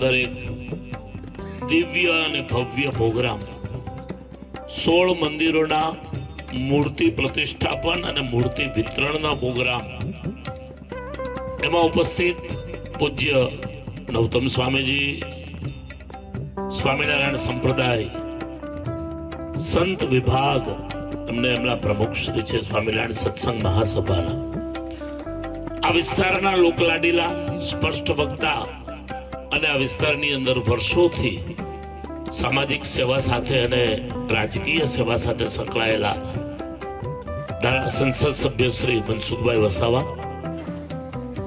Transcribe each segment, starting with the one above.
અંદર એક દિવ્ય અને ભવ્ય પ્રોગ્રામ 16 મંદિરોના મૂર્તિ પ્રતિષ્ઠાપન અને મૂર્તિ વિતરણના પ્રોગ્રામ એમાં ઉપસ્થિત પૂજ્ય નવતમ સ્વામીજી, સ્વામિનારાયણ સંપ્રદાય સંત વિભાગ, એમને એમના પ્રમુખ શ્રી છે સ્વામિનારાયણ સત્સંગ મહાસભાના, આ વિસ્તારના લોકલાડીલા સ્પષ્ટ વક્તા અને આ વિસ્તારની અંદર વર્ષોથી સામાજિક સેવા સાથે અને રાજકીય સેવા સાથે સંકળાયેલા સંસદ સભ્ય શ્રી મનસુખભાઈ વસાવા,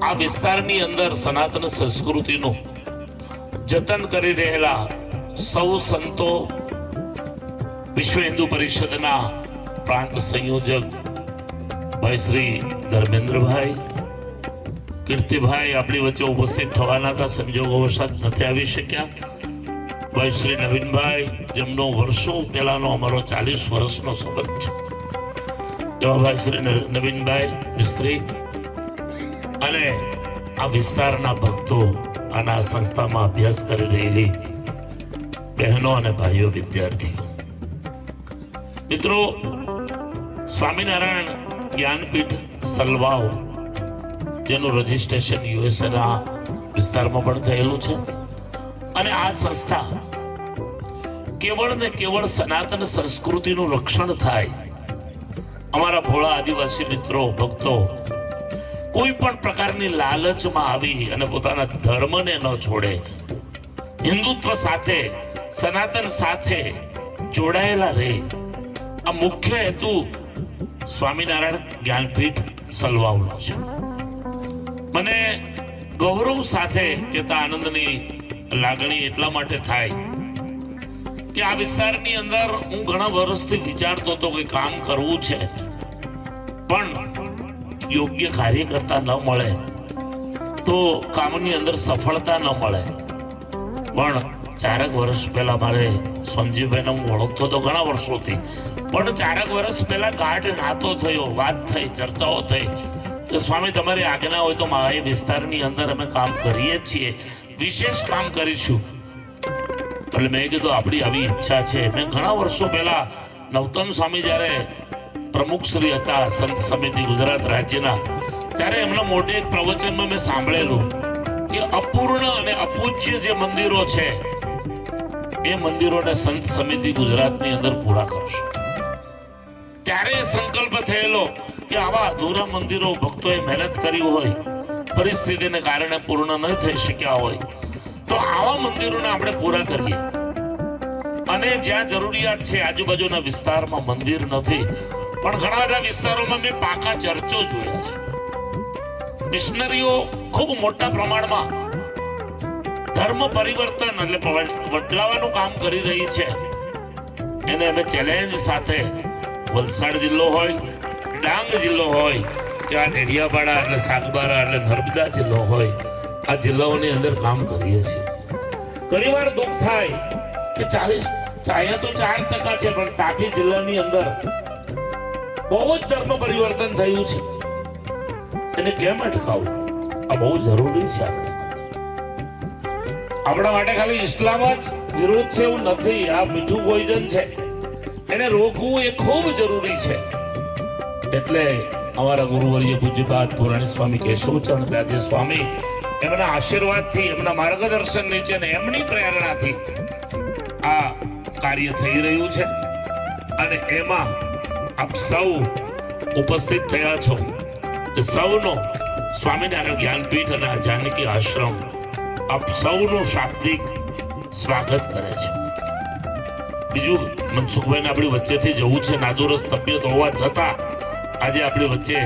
આ વિસ્તારની અંદર સનાતન સંસ્કૃતિનું જતન કરી રહેલા સૌ સંતો, વિશ્વ હિન્દુ પરિષદના પ્રાંત સંયોજક ભાઈ શ્રી ધર્મેન્દ્રભાઈ, કીર્તિભાઈ આપણી વચ્ચે ઉપસ્થિત થવાના હતા, સંજોગોવશાત નથી આવી શક્યા. ભાઈ શ્રી નવીનભાઈ, જેમનો વર્ષો પહેલાનો અમારો 40 વર્ષનો સંબંધ છે, એવા ભાઈ શ્રી નવીનભાઈ મિસ્ત્રી અને આ વિસ્તારના ભક્તો અને આ સંસ્થામાં અભ્યાસ કરી રહેલી બહેનો અને ભાઈઓ, વિદ્યાર્થીઓ, મિત્રો, સ્વામિનારાયણ જ્ઞાનપીઠ સલવાવ, જેનું રજીસ્ટ્રેશન યુએસએના વિસ્તારમાં પણ થયેલું છે, અને આ સંસ્થા કેવળ ને કેવળ સનાતન સંસ્કૃતિનું રક્ષણ થાય, અમારા ભોળા આદિવાસી મિત્રો, ભક્તો કોઈ પણ પ્રકારની લાલચમાં આવી અને પોતાના ધર્મને ન છોડે, હિન્દુત્વ સાથે, સનાતન સાથે જોડાયેલા રહે, આ મુખ્ય હેતુ સ્વામિનારાયણ જ્ઞાનપીઠ સલવાવનો છે. મને ગૌરવ સાથે કહેતા આનંદની લાગણી એટલા માટે થાય કે આ વિસ્તારની અંદર હું ઘણા વર્ષથી વિચારતો હતો કે કામ કરવું છે, પણ યોગ્ય કાર્યકર્તા ન મળે તો કામની અંદર સફળતા ન મળે. પણ 4 વર્ષ પહેલા મારે સંજીવભાઈને હું ઓળખતો હતો ઘણા વર્ષોથી, પણ 4 વર્ષ પહેલા ગાઢ નાતો થયો, વાત થઈ, ચર્ચાઓ થઈ કે સ્વામી તમારી આજ્ઞા હોય તો મારા વિસ્તારની અંદર અમે કામ કરીએ છીએ, વિશેષ કામ કરીશું. એટલે મેં કીધું આપણી આવી ઈચ્છા છે. મેં ઘણા વર્ષો પહેલા નવતમ સ્વામી જ્યારે પ્રમુખ શ્રી હતા સંત સમિતિ ગુજરાત રાજ્યના, ત્યારે એમના મોટે એક પ્રવચનમાં મેં સાંભળેલું કે અપૂર્ણ અને અપૂજ્ય જે મંદિરો છે એ મંદિરોને સંત સમિતિ ગુજરાતની અંદર પૂરા કરશું. ત્યારે સંકલ્પ થયેલો કે આવા અધૂરા મંદિરો ભક્તોએ મહેનત કરી હોય, પરિસ્થિતિને કારણે પૂર્ણ ન થઈ શક્યા હોય, તો આવા મંદિરોને આપણે પૂરા કરીએ. અને જ્યાં જરૂરિયાત છે આજુબાજુના વિસ્તારમાં મંદિર નથી, પણ ઘણા બધા વિસ્તારોમાં મેં પાકા ચર્ચો જોયા છે. મિશનરીઓ ખૂબ મોટા પ્રમાણમાં ધર્મ પરિવર્તન એટલે બદલાવાનું કામ કરી રહી છે. એને અમે ચેલેન્જ સાથે વલસાડ જિલ્લો હોય, ડાંગ જિલ્લો હોય કે આ ડેડિયાપાડા એટલે સાગબારા એટલે નર્મદા જિલ્લો હોય, આ જિલ્લાઓની અંદર કામ કરીએ છીએ. ઘણી વાર દુઃખ થાય કે 40 તો 4% છે, પણ તાપી જિલ્લાની અંદર બહુ જ ધર્મ પરિવર્તન થયું છે. એને કેમ અટકાવવું? આ બહુ જરૂરી છે. આપણા માટે ખાલી ઇસ્લામ જ વિરોધ છે એવું નથી. આ મીઠું પોઈઝન છે, એને રોકવું એ ખૂબ જરૂરી છે. એટલે અમારા ગુરુવર્ય પૂજ્યપાદ પુરાણી સ્વામી કેશવચંદ્ર રાજ્ય સ્વામી, એમના આશીર્વાદથી, એમના માર્ગદર્શન નીચે ને એમની પ્રેરણાથી આ કાર્ય થઈ રહ્યું છે. અને એમાં આપ સૌ ઉપસ્થિત થયા છો, સૌનો સ્વામિનારાયણ જ્ઞાનપીઠ અને આ જાનકી આશ્રમ આપ સૌનું શાબ્દિક સ્વાગત કરે છે. બીજું, મનસુખભાઈને આપણી વચ્ચેથી જવું છે, નાદુરસ્ત તબિયત હોવા છતાં આજે આપણી વચ્ચે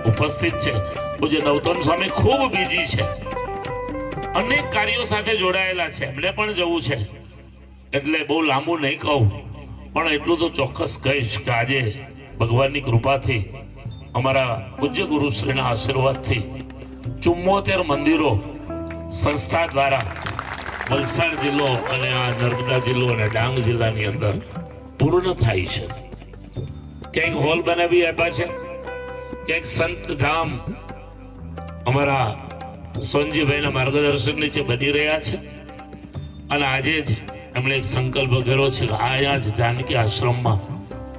ઉપસ્થિત છે. પૂજ્ય નવતમ સ્વામી ખૂબ બીજી છે, અનેક કાર્યો સાથે જોડાયેલા છે, એમને પણ જવું છે. એટલે બહુ લાંબુ નહીં કહું, પણ એટલું તો ચોક્કસ કહીશ કે આજે ભગવાનની કૃપાથી, અમારા પૂજ્ય ગુરુશ્રીના આશીર્વાદથી 74 મંદિરો સંસ્થા દ્વારા વલસાડ જિલ્લો અને આ નર્મદા જિલ્લો અને ડાંગ જિલ્લાની અંદર પૂર્ણ થાય છે. ક્યાંક હોલ બનાવી આપ્યા છે, ક્યાંક સંત ધામ અમારા સોનજીભાઈના માર્ગદર્શન નીચે બની રહ્યા છે, અને આજે જ એમણે એક સંકલ્પ કર્યો છે કે અહીંયા જ જાનકી આશ્રમમાં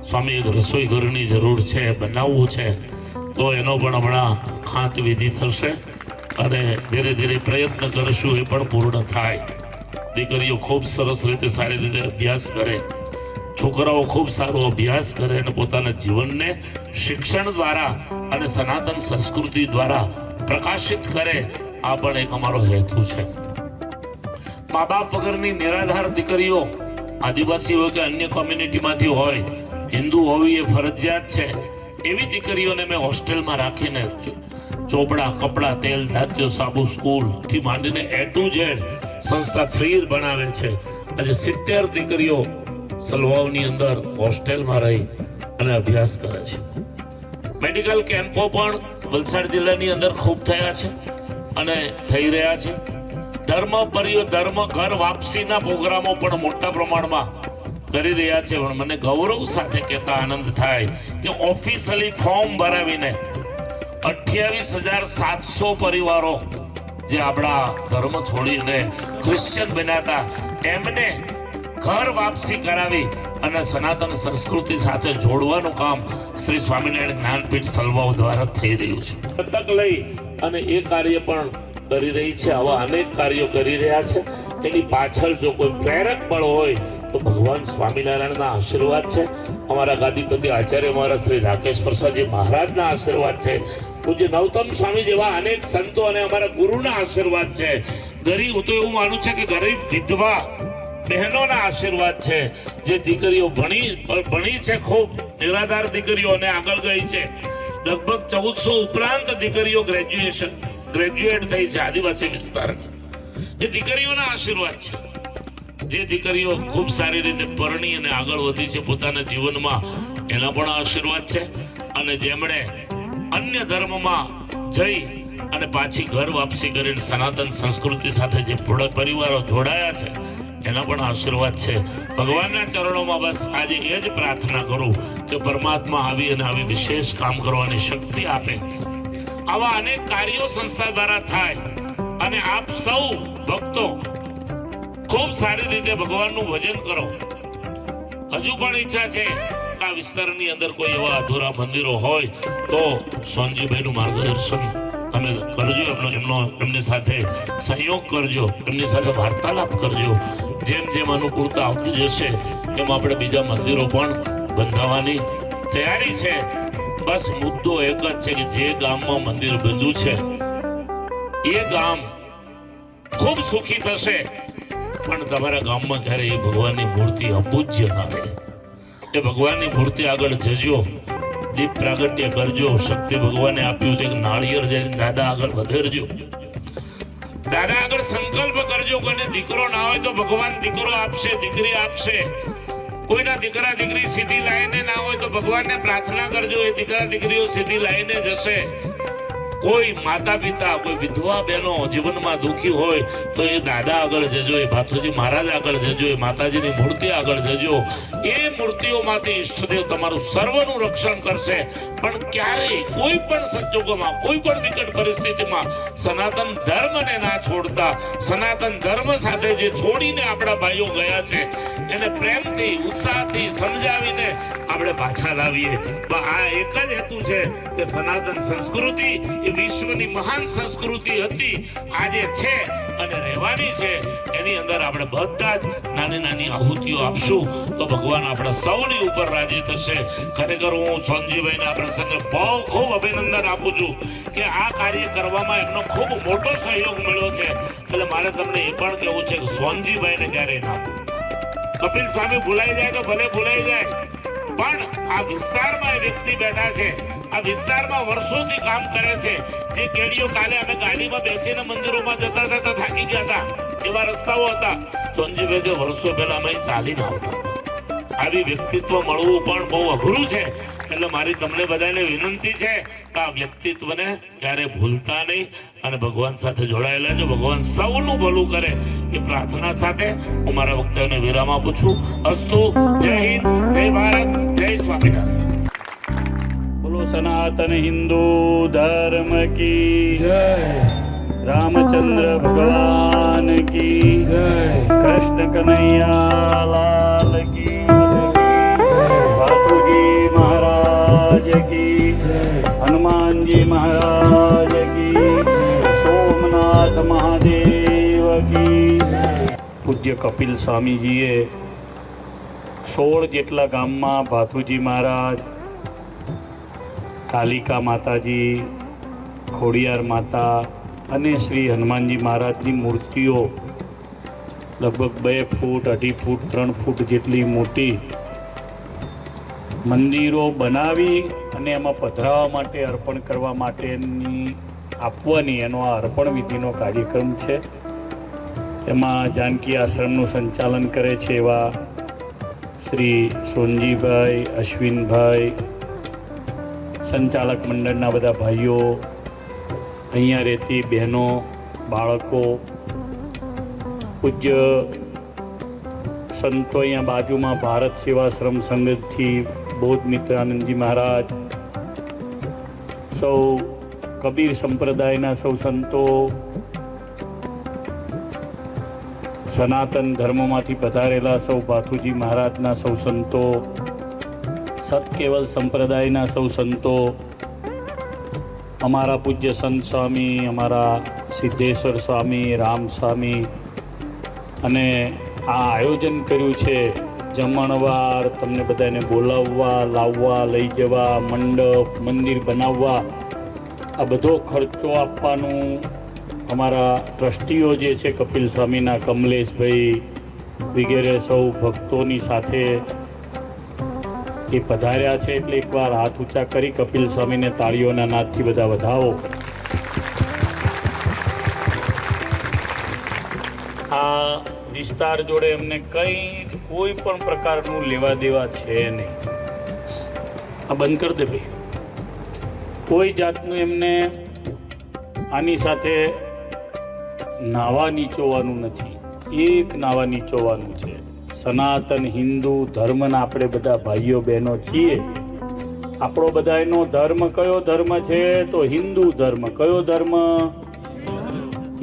સ્વામી એક રસોઈ ઘરની જરૂર છે, બનાવવું છે, તો એનો પણ હમણાં ખાંત વિધિ થશે અને ધીરે ધીરે પ્રયત્ન કરીશું એ પણ પૂર્ણ થાય. દીકરીઓ ખૂબ સરસ રીતે સારી રીતે અભ્યાસ કરે, છોકરાઓ ખૂબ સારો અભ્યાસ કરે અને પોતાના જીવનને શિક્ષણ દ્વારા અને સનાતન સંસ્કૃતિ દ્વારા પ્રકાશિત કરે, આ પણ એક અમારો હેતુ છે. મા બાપ વગરની નિરાધાર દીકરીઓ, આદિવાસી હોય કે અન્ય કોમ્યુનિટીમાંથી હોય, હિન્દુ હોવી એ ફરજિયાત છે, એવી દીકરીઓને મેં હોસ્ટેલમાં રાખીને ચોપડા, કપડા, તેલ, ધાત્યો, સાબુ, સ્કૂલ થી માંડીને A to Z સંસ્થા ફ્રી બનાવે છે. આજે 70 દીકરીઓ સલવાવની અંદર હોસ્ટેલમાં રહી અને અભ્યાસ કરે છે. મેડિકલ કેમ્પો પણ વલસાડ જિલ્લાની અંદર ખૂબ થયા છે અને થઈ રહ્યા છે. ધર્મ ઘર વાપસીના પ્રોગ્રામો પણ મોટા પ્રમાણમાં કરી રહ્યા છે. પણ મને ગૌરવ સાથે કહેતા આનંદ થાય કે ઓફિશિયલી ફોર્મ ભરાવીને 28,700 પરિવારો જે આપણા ધર્મ છોડીને ક્રિશ્ચિયન બન્યા હતા, એમને ઘર વાપસી કરાવી અને સનાતન સંસ્કૃતિ સાથે જોડવાનું કામ શ્રી સ્વામિનારાયણ જ્ઞાનપીઠ સલવાવ દ્વારા થઈ રહ્યું છે. તક લઈ અને એ કાર્ય પણ કરી રહી છે. આવા અનેક કાર્યો કરી રહ્યા છે. એની પાછળ જો કોઈ પ્રેરક બળ હોય તો ભગવાન સ્વામિનારાયણના આશીર્વાદ છે, અમારા ગાદીપતિ આચાર્ય મારા શ્રી રાકેશ પ્રસાદજી મહારાજના આશીર્વાદ છે, પૂજ્ય નવતમ સ્વામી જેવા અનેક સંતો અને અમારા ગુરુના આશીર્વાદ છે. ગરીબ, હું તો એવું માનું છે કે ગરીબ વિધવા બહેનોના આશીર્વાદ છે, જે દીકરીઓ ભણી છે, ખૂબ નિરાધાર દીકરીઓ અને આગળ ગઈ છે. લગભગ 1400 ઉપરાંત દીકરીઓ ગ્રેજ્યુએટ થઈ છે આદિવાસી વિસ્તારમાં. એ દીકરીઓના આશીર્વાદ છે. જે દીકરીઓ ખૂબ સારી રીતે પરણી અને આગળ વધી છે પોતાના જીવનમાં, એના પણ આશીર્વાદ છે. અને જેમણે અન્ય ધર્મમાં જઈ અને પાછી ઘર વાપસી કરીને સનાતન સંસ્કૃતિ સાથે જે પરિવારો જોડાયા છે, એના પણ આશીર્વાદ છે. ભગવાનના ચરણોમાં બસ આજે એ જ પ્રાર્થના કરું કે પરમાત્મા આવી અને આવી વિશેષ કામ કરવાની શક્તિ આપે. આવા અનેક કાર્યો સંસ્થા દ્વારા થાય અને આપ સૌ ભક્તો ખૂબ સારી રીતે ભગવાનનું ભજન કરો. હજુ પણ ઈચ્છા છે કે આ વિસ્તારની અંદર કોઈ એવા અધૂરા મંદિરો હોય તો સોનજીભાઈનું માર્ગદર્શન તમે કરજો, એમની સાથે સહયોગ કરજો, એમની સાથે વાર્તાલાપ કરજો. જેમ જેમ અનુકૂળતા આવતી જશે એમ આપણે બીજા મંદિરો પણ બંધાવવાની તૈયારી છે. બસ મુદ્દો એક જ છે કે જે ગામમાં મંદિર બંધ્યું છે એ ગામ ખૂબ સુખી થશે, પણ તમારા ગામમાં ક્યારે એ ભગવાનની મૂર્તિ અપૂજ્ય ના રહે. એ ભગવાનની મૂર્તિ આગળ જજો, દીપ પ્રાગટ્ય કરજો. શક્તિ ભગવાને આપ્યું તે નાળિયેર જઈને દાદા આગળ વધેરજો. દાદા આગળ સંકલ્પ કરજો. કોઈને દીકરો ના હોય તો ભગવાન દીકરો આપશે, દીકરી આપશે. કોઈના દીકરા દીકરી સીધી લાઈને ના હોય તો ભગવાનને પ્રાર્થના કરજો, એ દીકરા દીકરીઓ સીધી લાઈને જશે. કોઈ માતા પિતા, કોઈ વિધવા બહેનો જીવનમાં દુઃખી હોય તો એ દાદા આગળ જજો, એ ભાથુજી મહારાજ આગળ જજો, એ માતાજીની મૂર્તિ આગળ જજો. એ મૂર્તિઓમાંથી ઈષ્ટદેવ તમારું સર્વનું રક્ષણ કરશે. પણ ક્યારેય કોઈ પણ સંજોગોમાં, કોઈ પણ વિકટ પરિસ્થિતિમાં સનાતન ધર્મને ના છોડતા, સનાતન ધર્મ સાથે જે છોડીને આપણા ભાઈઓ ગયા છે એને પ્રેમથી, ઉત્સાહથી સમજાવીને આપણે પાછા લાવીએ. આ એક જ હેતુ છે કે સનાતન સંસ્કૃતિ એ વિશ્વની મહાન સંસ્કૃતિ હતી, આજે છે અને રહેવાની છે. એની અંદર આપણે બધા જ નાની નાની આહુતિઓ આપશું તો ભગવાન આપણા સૌની ઉપર રાજી થશે. ખરેખર હું સોનજીભાઈને આ પ્રસંગે બહુ ખૂબ અભિનંદન આપું છું કે આ કાર્ય કરવામાં એમનો ખૂબ મોટો સહયોગ મળ્યો છે. એટલે મારે તમને એ પણ કહેવું છે કે સોનજીભાઈને ક્યારેય ના કપિલ સ્વામી ભૂલાઈ જાય તો ભલે ભૂલાઈ જાય, પણ આ વિસ્તારમાં એ વ્યક્તિ બેઠા છે, આ વિસ્તારમાં વર્ષોથી કામ કરે છે. જે કેડીઓ કાલે અમે ગાડીમાં બેસીને મંદિરોમાં જતા હતા, થાકી ગયા હતા, એવા રસ્તાઓ હતા. સોનજીભાઈ કે વર્ષો પહેલા અમે ચાલીને આવતા. આવી વ્યક્તિત્વ મળવું પણ બહુ અઘરું છે. એટલે મારી તમને બધાને વિનંતી છે કે આ વ્યક્તિત્વને ક્યારે ભૂલતા નહીં અને ભગવાન સાથે જોડાયેલા જો. ભગવાન સૌનું ભલું કરે એ પ્રાર્થના સાથે હું મારા વક્તવ્યને વિરામ આપું છું. અસ્તુ. જય હિન્દ, જય ભારત, જય સ્વામિનારાયણ. બોલો સનાતન હિન્દુ ધર્મ કી જય. રામચંદ્ર ભગવાન કી જય. કૃષ્ણ કનૈયા લાલ કી ભાતુજી મહારાજ કી હનુમાનજી મહારાજ કી સોમનાથ મહાદેવ કી. પૂજ્ય કપિલ સ્વામીજીએ 16 જેટલા ગામમાં ભાથુજી મહારાજ, કાલિકા માતાજી, ખોડિયાર માતા અને શ્રી હનુમાનજી મહારાજની મૂર્તિઓ લગભગ 2 ફૂટ, 2.5 ફૂટ, 3 ફૂટ જેટલી મોટી મંદિરો બનાવી અને એમાં પધરાવવા માટે, અર્પણ કરવા માટેની આપવાની એનો આ અર્પણ વિધિનો કાર્યક્રમ છે. એમાં જાનકી આશ્રમનું સંચાલન કરે છે એવા શ્રી સોનજીભાઈ, અશ્વિનભાઈ, સંચાલક મંડળના બધા ભાઈઓ, અહીંયા રહેતી બહેનો, બાળકો, પૂજ્ય સંતો, અહીંયા બાજુમાં ભારત સેવાશ્રમ સંઘથી બૌદ્ધ મિત્રાનંદજી મહારાજ, સૌ કબીર સંપ્રદાયના સૌ સંતો, સનાતન ધર્મમાંથી પધારેલા સૌ ભાથુજી મહારાજના સૌ સંતો, સતકેવલ સંપ્રદાયના સૌ સંતો, અમારા પૂજ્ય સંત સ્વામી, અમારા સિદ્ધેશ્વર સ્વામી, રામ સ્વામી, અને આ આયોજન કર્યું છે જમણવાર, તમને બધાને બોલાવવા, લાવવા, લઈ જવા, મંડપ, મંદિર બનાવવા, આ બધો ખર્ચો આપવાનું અમારા ટ્રસ્ટીઓ જે છે કપિલ સ્વામીના, કમલેશભાઈ વગેરે સૌ ભક્તોની સાથે એ પધાર્યા છે. એટલે એકવાર હાથ ઊંચા કરી કપિલ સ્વામીને તાળીઓના નાદથી બધા વધાવો. આ વિસ્તાર જોડે એમને કોઈ પણ પ્રકારનું લેવા દેવા છે નહીં. આ બંધ કરી દે ભાઈ. કોઈ જાતનું એમને આની સાથે નાવા નીચોવાનું નથી. એક નાવા નીચોવાનું છે. સનાતન હિન્દુ ધર્મના આપણે બધા ભાઈઓ બહેનો છીએ. આપણો બધાનો ધર્મ કયો ધર્મ છે? તો હિન્દુ ધર્મ. કયો ધર્મ?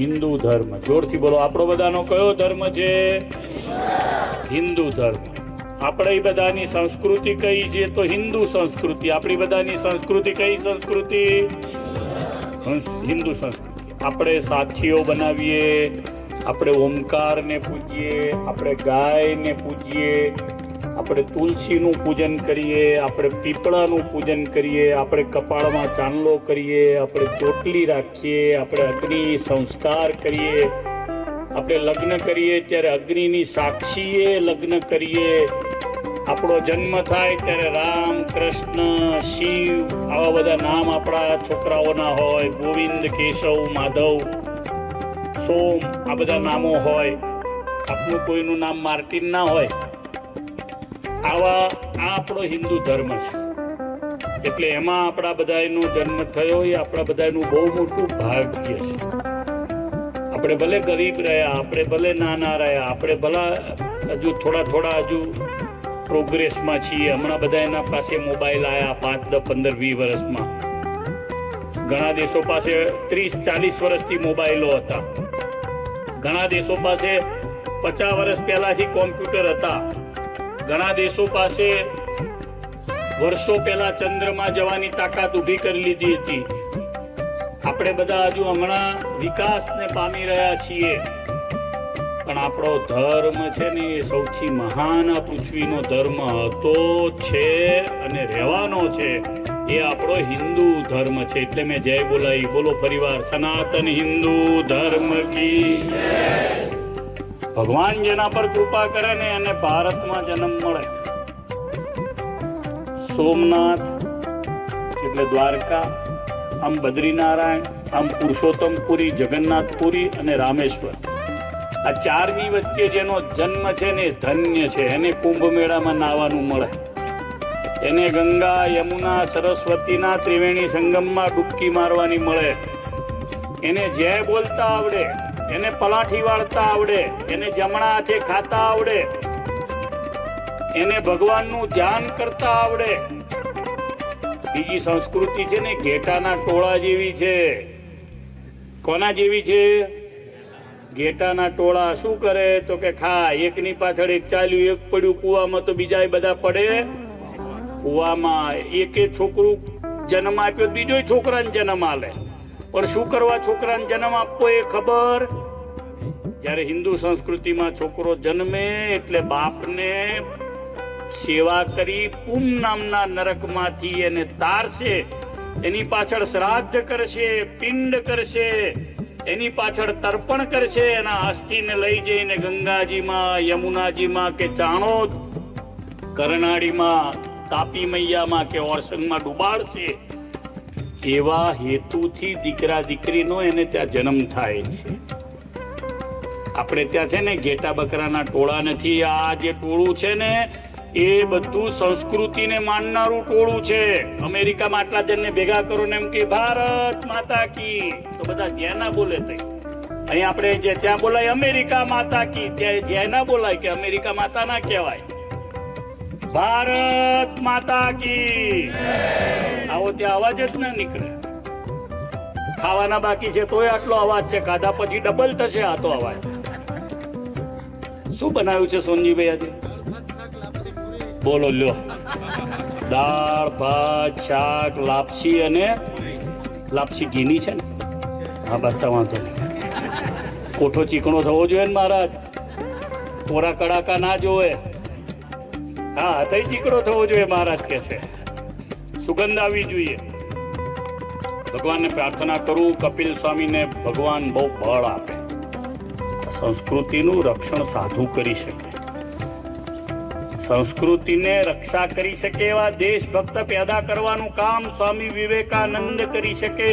હિન્દુ ધર્મ. જોરથી બોલો. આપણો બધાનો કયો ધર્મ છે? હિન્દુ ધર્મ. આપણે બધાની સંસ્કૃતિ કઈ છે? તો હિન્દુ સંસ્કૃતિ. આપણી બધાની સંસ્કૃતિ કઈ સંસ્કૃતિ? હિન્દુ સંસ્કૃતિ. આપણે સાથીઓ બનાવીએ, આપણે ઓમકારને પૂજીએ, આપણે ગાયને પૂજીએ, આપણે તુલસીનું પૂજન કરીએ, આપણે પીપળાનું પૂજન કરીએ, આપણે કપાળમાં ચાંદલો કરીએ, આપણે ચોટલી રાખીએ, આપણે અગ્નિ સંસ્કાર કરીએ, આપણે લગ્ન કરીએ ત્યારે અગ્નિની સાક્ષીએ લગ્ન કરીએ. આપણો જન્મ થાય ત્યારે રામ, કૃષ્ણ, શિવ આવા બધા નામ આપણા છોકરાઓના હોય. ગોવિંદ, કેશવ, માધવ, સોમ આ બધા નામો હોય. આપનું કોઈનું નામ માર્ટિન ના હોય. આ આપણો હિન્દુ ધર્મ છે. એટલે એમાં આપણા બધાનો જન્મ થયો એ આપણા બધાનું બહુ મોટું ભાગ્ય છે. આપણે ભલે ગરીબ રહ્યા, આપણે ભલે નાના રહ્યા, આપણે ભલા હજુ થોડા હજુ પ્રોગ્રેસમાં છીએ. હમણાં બધા એના પાસે મોબાઈલ આવ્યા 5, 10, 15, 20 વર્ષમાં. ઘણા દેશો પાસે 30-40 વર્ષથી મોબાઈલો હતા. ઘણા દેશો પાસે 50 વર્ષ પહેલાથી કોમ્પ્યુટર હતા. ઘણા દેશો પાસે વર્ષો પહેલા ચંદ્રમાં જવાની તાકાત ઊભી કરી લીધી હતી. આપણે બધા હજુ હમણાં વિકાસને પામી રહ્યા છીએ. પણ આપણો ધર્મ છે ને એ સૌથી મહાન આ પૃથ્વીનો ધર્મ હતો, છે અને રહેવાનો છે. એ આપણો હિન્દુ ધર્મ છે. એટલે મેં જય બોલાવી. બોલો ફરીવાર. સનાતન હિન્દુ ધર્મ કી જય. ભગવાન જેના પર કૃપા કરે ને અને ભારતમાં જન્મ મળે. સોમનાથ એટલે દ્વારકા, આમ બદ્રીનારાયણ, આમ પુરુષોત્તમપુરી, જગન્નાથપુરી અને રામેશ્વર. આ 4ની વચ્ચે જેનો જન્મ છે ને ધન્ય છે. એને કુંભ મેળામાં નાહવાનું મળે. એને ગંગા, યમુના, સરસ્વતીના ત્રિવેણી સંગમમાં ડૂબકી મારવાની મળે. એને જય બોલતા આવડે, એને પલાઠી વાળતા આવડે, એને જમણા હાથે ખાતા આવડે, એને ભગવાનનું ધ્યાન કરતા આવડે. બીજી સંસ્કૃતિ છે ને ઘેટાના ટોળા જેવી છે. કોના જેવી છે? ઘેટાના ટોળા શું કરે તો કે ખા એકની પાછળ એક ચાલ્યું, એક પડ્યું કૂવામાં તો બીજા બધા પડે કૂવામાં. એકે છોકરું જન્મ આપ્યો, બીજો છોકરાને જન્મ આલે. પણ શું કરવા છોકરાને જન્મ આપવો એ ખબર? જ્યારે હિન્દુ સંસ્કૃતિમાં છોકરો જન્મે એટલે બાપને સેવા કરી પૂમ નામના નરકમાંથી એને તારશે, એની પાછળ શ્રાદ્ધ કરશે, પિંડ કરશે, એની પાછળ તર્પણ કરશે, એના અસ્થિને લઈ જઈને ગંગાજીમાં, યમુનાજીમાં કે ચાણોદ, કરનાળીમાં, તાપી મૈયામાં કે ઓરસંગમાં ડુબાડશે. એવા હેતુથી દીકરા દીકરીનો એને ત્યાં જન્મ થાય છે. આપણે ત્યાં છે ને ઘેટા બકરાના ટોળા નથી. આ જે ટોળું છે ને એ બધું સંસ્કૃતિને માનનારું ટોળું છે. અમેરિકામાં આટલા જણને ભેગા કરો ને એમ કે ભારત માતા કી, તો બધા જય ના બોલે. અહીં આપણે જે ત્યાં બોલાય અમેરિકા માતા કી, ત્યાં જય ના બોલાય કે અમેરિકા માતા ના કહેવાય, ભારત માતા કી. આવો ત્યાં અવાજ જ ના નીકળે. ખાવાના બાકી છે તોય આટલો અવાજ છે, ખાધા પછી ડબલ થશે આ તો અવાજ. શું બનાવ્યું છે સોનજીભાઈ આજે? બોલો લ્યો. દાળ ભાત શાક લાપસી, અને લાપસી ઘીની છે ને? હા બતા વાંધો નહીં. કોઠો ચીકણો થવો જોઈએ ને મહારાજ, કોરા કડાકા ના જોવે. હા થઈ ચીકણો થવો જોઈએ મહારાજ કે છે. સુગંધ આવવી જોઈએ. ભગવાનને પ્રાર્થના કરું કપિલ સ્વામીને ભગવાન બહુ બળ આપે, સંસ્કૃતિનું રક્ષણ સાધુ કરી શકે, સંસ્કૃતિને રક્ષા કરી શકે એવા દેશભક્ત પેદા કરવાનું કામ સ્વામી વિવેકાનંદ કરી શકે.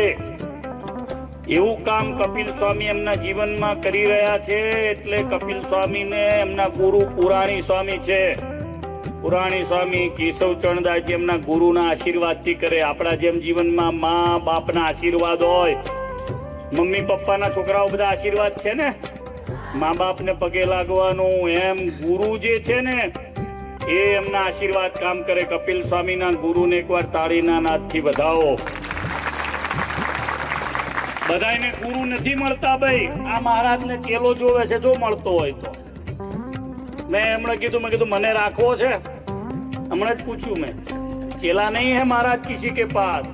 એવું કામ કપિલ સ્વામી એમના જીવનમાં કરી રહ્યા છે. એટલે કપિલ સ્વામીને એમના ગુરુ પુરાણી સ્વામી છે. પુરાણી સ્વામી કેશવચરણદાસજી એમના ગુરુના આશીર્વાદથી કરે. આપણા જેમ જીવનમાં મા બાપના આશીર્વાદ હોય, મમ્મી પપ્પાના છોકરાઓ બધા આશીર્વાદ છે ને, મા બાપને પગે લાગવાનું, એમ ગુરુ જે છે ને એ એમના આશીર્વાદ કામ કરે. કપિલ સ્વામીના ગુરુને એકવાર તાળીના નાદથી વધાવો. બધાને ગુરુ નથી મળતા ભાઈ. આ મહારાજને ચેલો જોવે છે, જો મળતો હોય તો. મેં હમણાં કીધું મને રાખવો છે, હમણાં જ પૂછ્યું મેં. चेला नहीं है महाराज किसी के पास,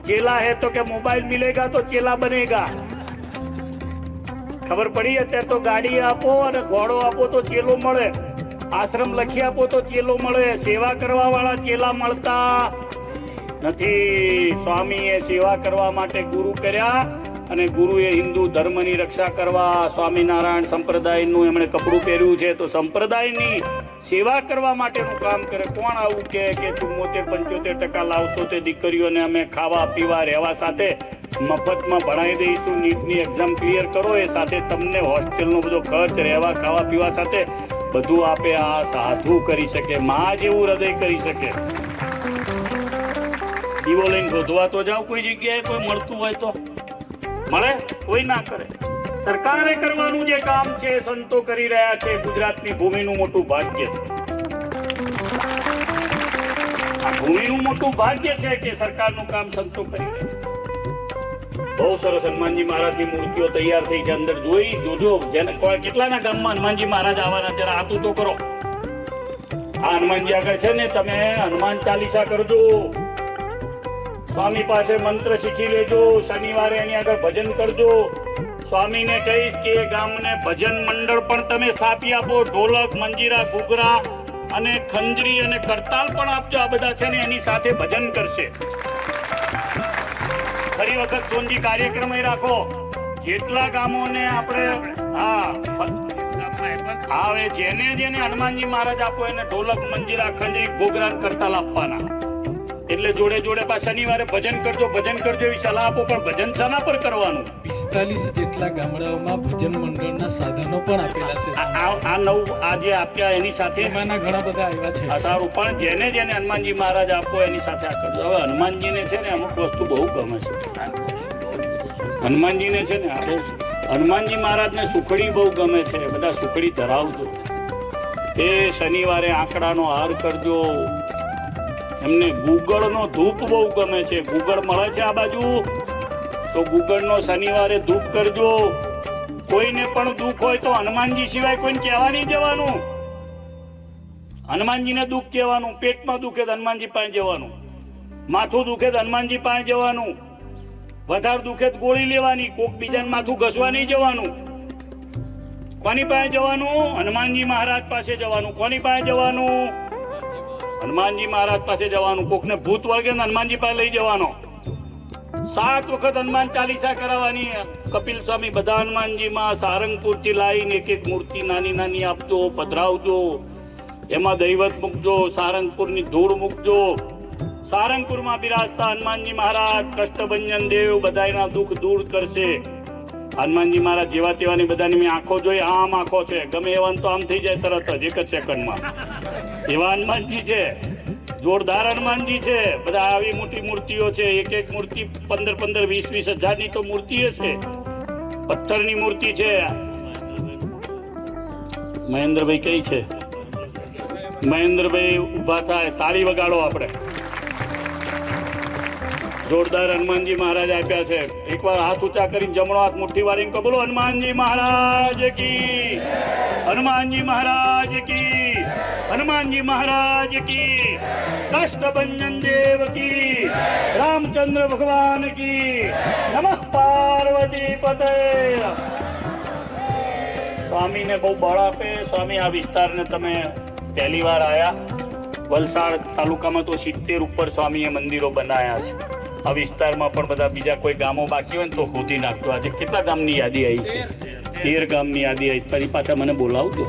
चेला है तो क्या मोबाइल मिलेगा तो चेला बनेगा? खबर पड़ी અત્યારે તો ગાડી આપો અને ઘોડો આપો તો ચેલો મળે, આશ્રમ લખી આપો તો ચેલો મળે, સેવા કરવા વાળા ચેલા મળતા નથી. સ્વામીએ સેવા કરવા માટે ગુરુ કર્યા અને ગુરુએ હિન્દુ ધર્મની રક્ષા કરવા સ્વામિનારાયણ સંપ્રદાયનું એમણે કપડું પહેર્યું છે, તો સંપ્રદાયની સેવા કરવા માટેનું કામ કરે. કોણ આવું કે 74-75% લાવશો તે દીકરીઓને અમે ખાવા પીવા રહેવા સાથે મફતમાં ભણાવી દઈશું, નીટની એક્ઝામ ક્લિયર કરો, એ સાથે તમને હોસ્ટેલનો બધો ખર્ચ, રહેવા ખાવા પીવા સાથે બધું આપે. આ સાધુ કરી શકે, માં જેવું હૃદય કરી શકે. દીવો લઈને શોધવા તો જાવ કોઈ જગ્યાએ, કોઈ મળતું હોય તો મળે, કોઈ ના કરે. સરકારે કરવાનું જે કામ છે સંતો કરી રહ્યા છે. ગુજરાતની ભૂમિનું મોટું ભાગ્ય છે, આ ભૂમિનું મોટું ભાગ્ય છે કે સરકારનું કામ સંતો કરી રહ્યા છે. બહુ સરસ હનુમાનજી મહારાજની મૂર્તિઓ તૈયાર થઈ છે, અંદર જોઈ જોજો. જેને કેટલાના ગામમાં હનુમાનજી મહારાજ આવવાના ત્યારે હાથ ઊંચો કરો. આ હનુમાનજી આગળ છે ને, તમે હનુમાન ચાલીસા કરજો, સ્વામી પાસે મંત્ર શીખી લેજો, શનિવારે એની આગળ ભજન કરજો. સ્વામીને કહીશ કે એ ગામને ભજન મંડળ પણ તમે સ્થાપી આપો, ઢોલક, મંજીરા, ઘૂઘરા અને ખંજરી અને કરતાલ પણ આપજો. આ બધા છે ને એની સાથે ભજન કરશે. ફરી વખત સોનજી કાર્યક્રમ રાખો, જેટલા ગામોને આપણે હવે જેને જેને હનુમાનજી મહારાજ આપો એને ઢોલક, મંજીરા, ખંજરી, ઘૂઘરા, કરતાલ આપવાના. એટલે જોડે જોડે શનિવારે ભજન કરજો એવી સલાહ આપો. પણ ભજન શાના પર કરવાનું? 45 જેટલા ગામડાઓમાં ભજન મંડળના સાધનો પણ આપેલા છે. આ નવ આ જે આપ્યા એની સાથે એમાંના ઘણા બધા આવ્યા છે. સારું, પણ જેને જેને હનુમાનજી મહારાજ આપો એની સાથે આ કરજો. હવે હનુમાનજીને છે ને અમુક વસ્તુ બહુ ગમે છે. હનુમાનજીને છે ને હનુમાનજી મહારાજને સુખડી બહુ ગમે છે. બધા સુખડી ધરાવજો. એ શનિવારે આંકડાનો હાર કરજો. એમને ગુગળનો ધૂપ બહુ ગમે છે. ગુગળ મળે છે આ બાજુ, તો ગુગળનો શનિવારે ધૂપ કરજો. કોઈને પણ દુઃખ હોય તો હનુમાનજી સિવાય કોઈને કહેવા નહીં જવાનું. હનુમાનજીને દુઃખ કહેવાનું. પેટમાં દુખે તો હનુમાનજી પાસે જવાનું. માથું દુખે તો હનુમાનજી પાસે જવાનું. વધારે દુખે તો ગોળી લેવાની. કોક બીજાને માથું ઘસવા નહીં જવાનું. કોની પાસે જવાનું? હનુમાનજી મહારાજ પાસે જવાનું. કોની પાસે જવાનું? હનુમાનજી મહારાજ પાસે જવાનું. કોકને ભૂત વળગે ને હનુમાનજી પાસે લઈ જવાનો. 7 વખત હનુમાન ચાલીસા કરાવવાની. કપિલ સ્વામી બધા હનુમાનજીમાં સારંગપુર થી લાવીને એક મૂર્તિ નાની નાની આપજો, પધરાવજો. એમાં દૈવત મૂકજો, સારંગપુરની ધૂળ મૂકજો. સારંગપુરમાં બિરાજતા હનુમાનજી મહારાજ કષ્ટભંજન દેવ બધાના દુઃખ દૂર કરશે. હનુમાનજી મહારાજ જેવા તેવાની બધાની મેં આંખો જોઈ, આમ આંખો છે. ગમે એવા તો આમ થઈ જાય તરત જ, એક જ સેકન્ડમાં. એવા હનુમાનજી છે. જોરદાર હનુમાનજી છે. બધા આવી મોટી મૂર્તિઓ છે. એક એક મૂર્તિ 15-15, 20-20 હજારની તો મૂર્તિ છે. પથ્થરની મૂર્તિ છે. મહેન્દ્રભાઈ કઈ છે? મહેન્દ્રભાઈ ઉભા થાય, તાળી વગાડો. આપણે જોરદાર હનુમાનજી મહારાજ આપ્યા છે. એકવાર હાથ ઊંચા કરીને જમણો હાથ મુઠ્ઠી વાળીને કહો, બોલો હનુમાનજી મહારાજ કી, હનુમાનજી મહારાજ કી, હનુમાનજી મહારાજ કી, કષ્ટભંજન દેવ કી, રામચંદ્ર ભગવાન કી, નમઃ પાર્વતી પતે. સ્વામીને બહુ બળ આપે. સ્વામી આ વિસ્તારને તમે પહેલી વાર આયા. વલસાડ તાલુકામાં તો 70 ઉપર સ્વામીએ મંદિરો બનાવ્યા છે. આ વિસ્તારમાં પણ બધા બીજા કોઈ ગામો બાકી હોય ને તો શોધી નાખજો. આજે કેટલા ગામની યાદી આવી છે? 13 ગામની યાદી આવી. ફરી પાછા મને બોલાવજો.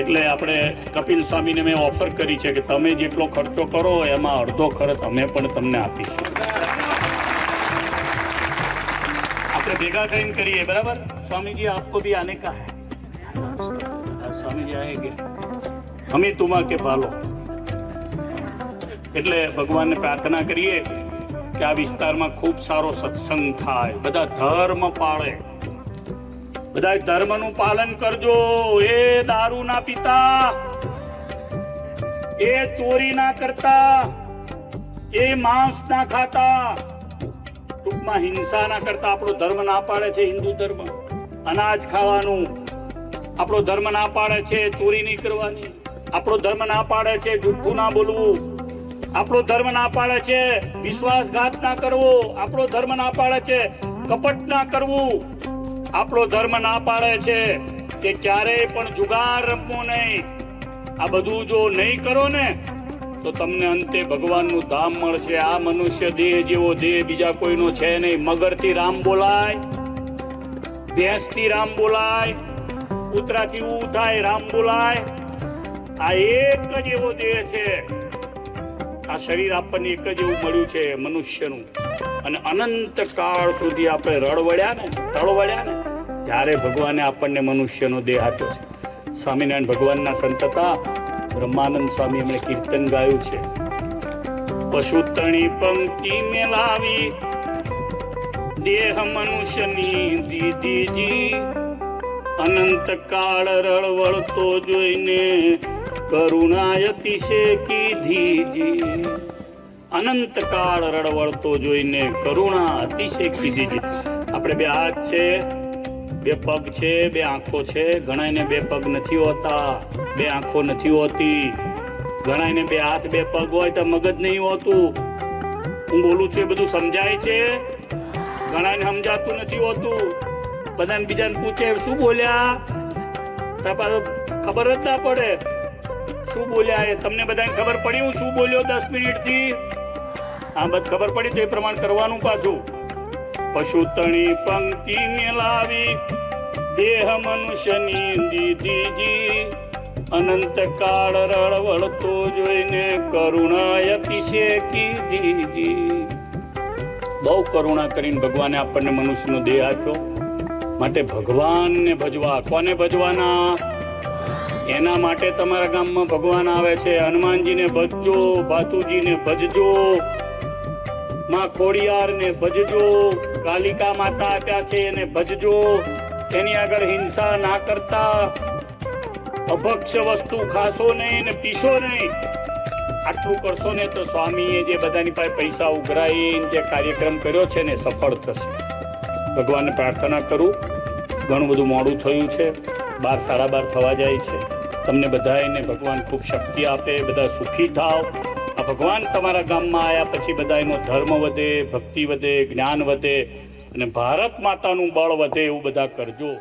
એટલે આપણે કપિલ સ્વામીને મેં ઓફર કરી છે કે તમે જેટલો ખર્ચો કરો એમાં અડધો ખર્ચ અમે પણ તમને આપીશું. આપણે ભેગા થઈને કરીએ, બરાબર? સ્વામીજી આપકો ભી આને કા હૈ. સ્વામીજી આएंगे, હમે તુમા કે પાલો. એટલે ભગવાનને પ્રાર્થના કરીએ કે આ વિસ્તારમાં ખૂબ સારો સત્સંગ થાય. બધા ધર્મ પાળે. બધા ધર્મનું પાલન કરજો. એ દારૂ ના પીતા, એ ચોરી ના કરતા, એ માંસ ના ખાતા, ટૂંકમાં હિંસા ના કરતા. આપણો ધર્મ ના પાડે છે. હિન્દુ ધર્મ અનાજ ખાવાનું. આપણો ધર્મ ના પાડે છે ચોરી નહીં કરવાની. આપણો ધર્મ ના પાડે છે જૂઠું ના બોલવું. આપણો ધર્મ ના પાડે છે વિશ્વાસઘાત ના કરવો. આપણો ધર્મ ના પાડે છે કપટ ના કરવું. આપણો ધર્મ ના પાડે છે કે ક્યારેય પણ જુગાર રમવો નહીં. આ બધું જો નહીં કરો ને તો તમને અંતે ભગવાનનું ધામ મળશે. આ મનુષ્ય દેહ જેવો દેહ બીજા કોઈનો છે નહીં. મગરથી રામ બોલાય, ભેંસથી રામ બોલાય, કૂતરાથી ઉ થાય રામ બોલાય. આ એક જ એવો દેહ છે. આ શરીર આપણને એક જ એવું મળ્યું છે મનુષ્યનું. અને અનંત કાળ સુધી આપણે તળવડ્યા ને ત્યારે ભગવાને આપણને મનુષ્યનો દેહ આપ્યો છે. સ્વામિનારાયણ ભગવાનના સંત હતા બ્રહ્માનંદ સ્વામી, એમણે કીર્તન ગાયું છે. પશુતણી પંક્તિ મેલાવી દેહ મનુષ્યની દીદીજી, અનંત કાળ રળવળતો જોઈને કરુણાય અતિશય કીધીજી. અનંત કાળ રળવળતો જોઈને કરુણા અતિશય કીધીજી. આપણે બે હાથ છે, બે પગ છે, બે આંખો છે. ઘણાને બે પગ નથી હોતા, બે આંખો નથી હોતી. ઘણાને બે હાથ બે પગ હોય તો મગજ નહીં હોતું. હું બોલું છું એ બધું સમજાય છે? ઘણાને સમજાતું નથી હોતું. બધાને બીજાને પૂછે શું બોલ્યા, ખબર જ ના પડે શું બોલ્યા. એ તમને બધાને ખબર પડી હું શું બોલ્યો 10 મિનિટથી? આ બધ ખબર પડી તો એ પ્રમાણ કરવાનું પાછું. પશુતણી પંક્તિ મેલાવી દેહ મનુષ્યની દીદીજી, અનંત કાળ રળવળતો જોઈને કરુણા અતિશય કીધીજી. બહુ કરુણા કરીને ભગવાને આપણને મનુષ્યનો દેહ આપ્યો. માટે ભગવાનને ભજવા. કોને ભજવાના? એના માટે તમારા ગામમાં ભગવાન આવે છે. હનુમાનજીને ભજજો, ભાતુજીને ભજજો, માં ખોડિયારને ભજજો, કાલિકા માતા આપ્યા છે એને ભજજો. એની આગળ હિંસા ના કરતા. અભક્ષ્ય વસ્તુ ખાશો નહીં ને પીશો નહીં. આટલું કરશો ને તો સ્વામીએ જે બધાની પાસે પૈસા ઉઘરાઈને જે કાર્યક્રમ કર્યો છે ને સફળ થશે. ભગવાનને પ્રાર્થના કરું ઘણું બધું મોડું થયું છે, 12 સાડા 12 થવા જાય છે. તમને બધાને ભગવાન ખૂબ શક્તિ આપે, બધા સુખી થાવ. આ ભગવાન તમારા ગામમાં આવ્યા પછી બધાનો ધર્મ વધે, ભક્તિ વધે, જ્ઞાન વધે અને ભારત માતાનું બળ વધે એવું બધા કરજો.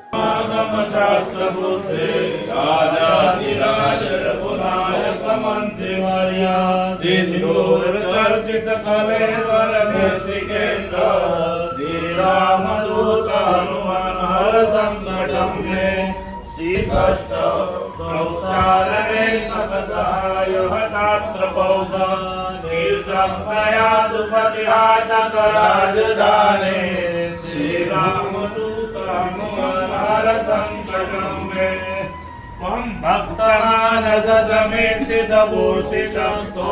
श्री राम दूतानुहर संकटं मे त्वं भक्तमानससमीक्षितपूर्तिशक्तो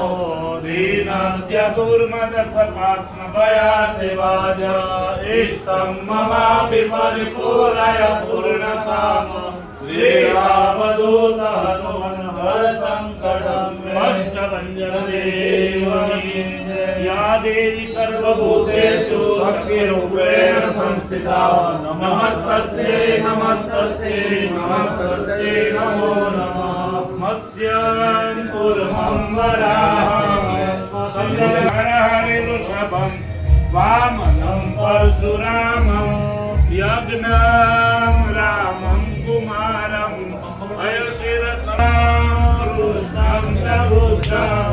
दीनस्य दुर्मदसपात्मभयादिवाज इष्टं ममापि परिपूरय पूर्णकाम श्रीरामदूत हनुमन्हर संकटं अष्टभञ्जनदेवनी या देवी सर्वभूतेषु शक्तिरूपेण संस्थिता नमस्तस्यै नमस्तस्यै नमस्तस्यै नमो नमः मत्स्यं कूर्मं वराहं हरे वृषभं वामनं परशुरामं यज्ञं रामं कुमारम् अयशिरसं कृष्णं च बुद्धं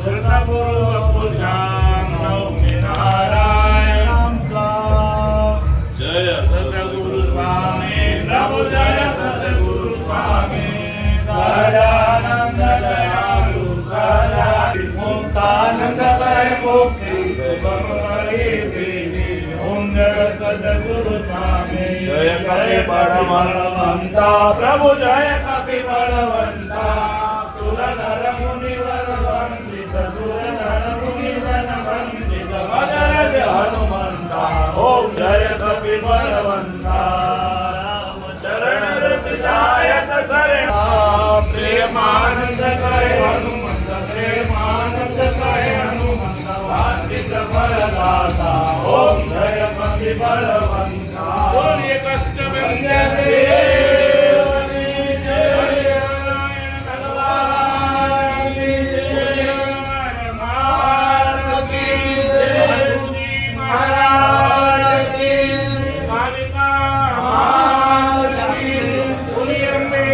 कृतपूर्वपुरुषां नौमि नारायणं जय सद्गुरु स्वामी प्रभु जय सद्गुरु स्वामी सदानंद दयालु सदा मुक्तानंद भय मुक्ति सुगम परिसीनि ओम जय सद्गुरु स्वामी जय कपि बलवंता प्रभु जय कपि बलवंता सुर नर मुनिवर वंदित सुर नर मुनिवर वंदित मदरज हनुमंता ओम जय कपि बलवंता राम चरण रतिदायक शरण प्रेमानंद कहे हनुमंत प्रेमानंद कहे हनुमंत वांदित बलदाता ओम जय कपि बलवंता बोलिए कष्ट भंजन देवनी जय नारायण भगवान की जय महाराज की जय जी महाराज की कालिका मात की बोलिए अम्बे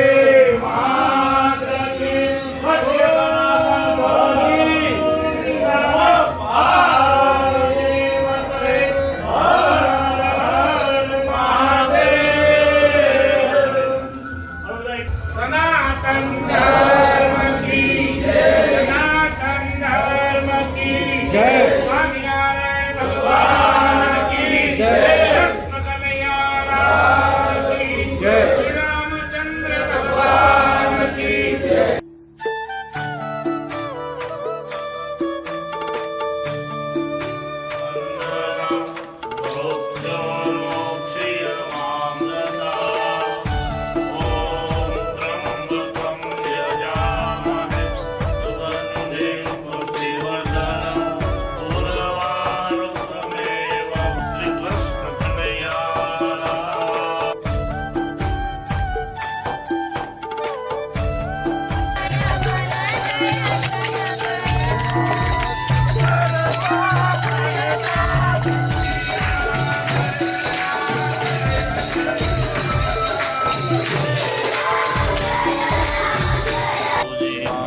मात की सत्य बोली नमो पार्वती पते हर हर महादेव सनातन धर्म की जय सनातन धर्म की जय स्वामीनारायण भगवान की जय कृष्ण कन्हैया लाल की जय श्री रामचंद्र भगवान की जय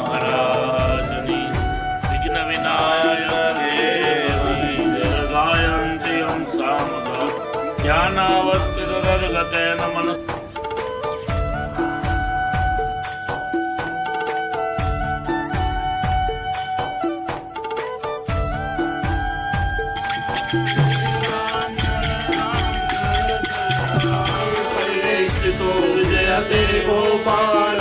महाराजनी विघ्न विनायक देवी गायन्ति यं सामगा ज्ञानावस्थित तद्गतेन मनः विजयते गोपाल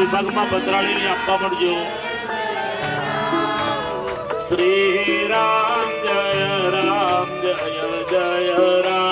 વિભાગમાં પધરાણીને આપવા પડજો. શ્રી રામ જય રામ જય જય રામ.